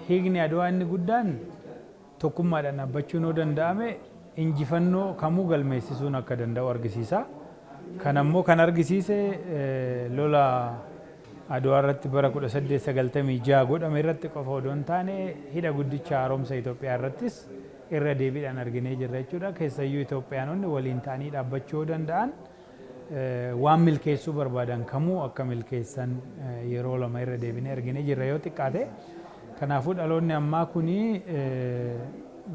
hiikni Adwaa inni guddaan tokkummaadhaan dhaabbachuun yoo danda'ame injifannoo kamuu galmeessisuun akka danda'u argisiisa. Kan ammoo kan argisiise lola Adwaa irratti bara 1896 godhame irratti qofa odoo hin taane hidha guddicha haaromsa Itoophiyaa irrattis irra deebiidhaan arginee jirra jechuudha. Keessayyuu Itoophiyaanonni waliin ta'anii dhaabbachuu danda'an waan milkeessuu barbaadan kamuu akka milkeessan yeroo lama irra deebinee arginee jirra yoo xiqqaate. Kanaafuu dhaloonni ammaa kuni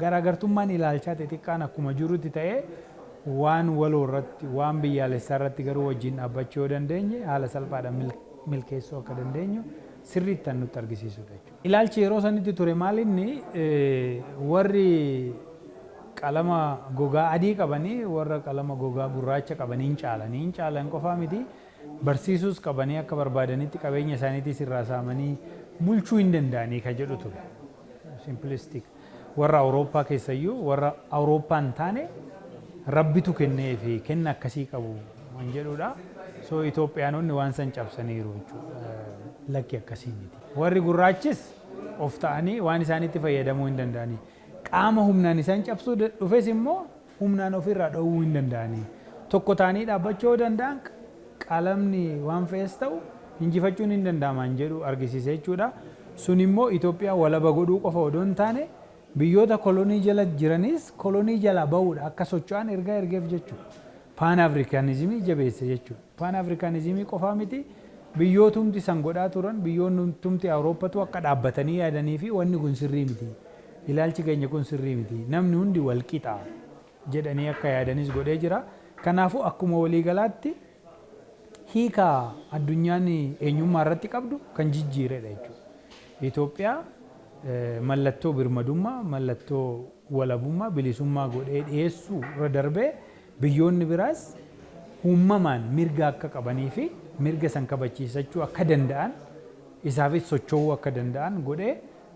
garaagartummaan ilaalchaa xixiqqaan akkuma jirutti ta'ee waan waloo irratti waan biyyaalessaa irratti garuu wajjin dhaabbachuu yoo dandeenye haala salphaadhaan milkeessuu akka dandeenyu sirriitti kan nutti argisiisudha jechuudha. Ilaalchi yeroo sanitti ture maalinni warri qalama gogaa adii qabanii warra qalama gogaa gurraacha qabanii hin caalan qofaa miti barsiisuus qabanii akka barbaadanitti qabeenya isaaniitis irraa saamanii bulchuu hin danda'anii kan jedhu ture. Simplistic. Warra Awurooppaa keessayyuu warra Awurooppaan taane rabbitu kennee fi kenna akkasii qabu waan jedhudha. So Itoophiyaanonni waan san cabsaniiru jechuudha. Lakki akkasii miti. Warri gurraachis of ta'anii waan isaanitti fayyadamuu hin danda'anii. Qaama humnaan isaan cabsuu dhufes immoo humnaan ofirraa dhowwuu hin danda'anii. Tokko ta'anii dhaabbachuu yoo danda'an qalamni waan fe'es ta'u injifachuun hin danda'aman jedhu argisiise jechuudha. Sun immoo Itoophiyaa walaba godhuu qofa odoo hin taane biyyoota kolonii jala jiranis kolonii jala bahuudha akka socho'an ergaa ergeef jechuudha. Pan-Afrikaanizimii jabeesse jechuudha. Pan-Afrikaanizimii qofaa miti biyyootumti san godhaa turan biyyootumti Awurooppatu akka dhaabbatanii yaadanii fi wanni kun sirrii miti. Ilaalchi keenya kun sirrii miti. Namni hundi wal qixa jedhanii akka yaadanis godhee jira. Kanaafuu akkuma waliigalaatti hiika addunyaan eenyummaa irratti qabdu kan jijjiiredha jechuudha. Itoophiyaa mallattoo birmadummaa, mallattoo walabummaa, bilisummaa godhee dhiyeessuu irra darbee biyyoonni biraas uumamaan mirga akka qabanii fi mirga san kabachiisachuu akka danda'an isaafis socho'uu akka danda'an godhee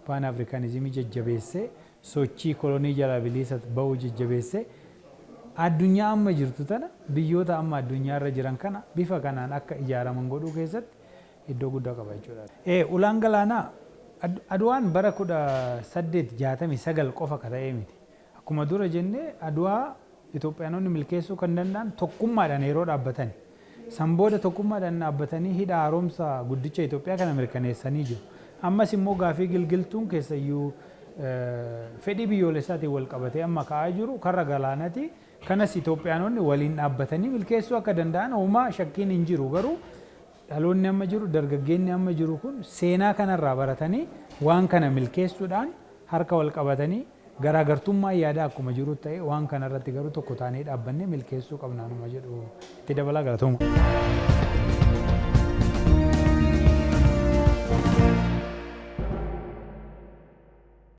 Pan-Afrikaanizimii jajjabeessee sochii kolonii jala bilisa bahuu jajjabeessee addunyaa amma jirtu tana biyyoota amma addunyaa irra jiran kana bifa kanaan akka ijaaraman godhuu keessatti iddoo guddaa qaba jechuudha. Ulaan galaanaa Adwaan bara 1869 qofa ka ta'ee miti. Akkuma dura jennee Adwaa Itoophiyaanonni milkeessuu kan danda'an tokkummaadhaan yeroo dhaabbatani. San booda tokkummaadhaan dhaabbatanii hidha haaromsa guddicha Itoophiyaa kana mirkaneessanii jiru. Ammas immoo gaafii gilgiltuun keessayyuu fedhii biyyoolessaatiin wal qabatee amma ka'aa jiru karra galaanaati. Kanas Itoophiyaanonni waliin dhaabbatanii milkeessuu akka danda'an homaa shakkiin hin jiru garuu dhaloonni amma jiru dargaggeessi amma jiru kun seenaa kanarraa baratanii waan kana milkeessuudhaan harka wal qabatanii garaagartummaa yaadaa akkuma jiru ta'e waan kanarratti garuu tokko taanee dhaabbannee milkeessuu qabna numa jedhu itti dabalaa galatooma.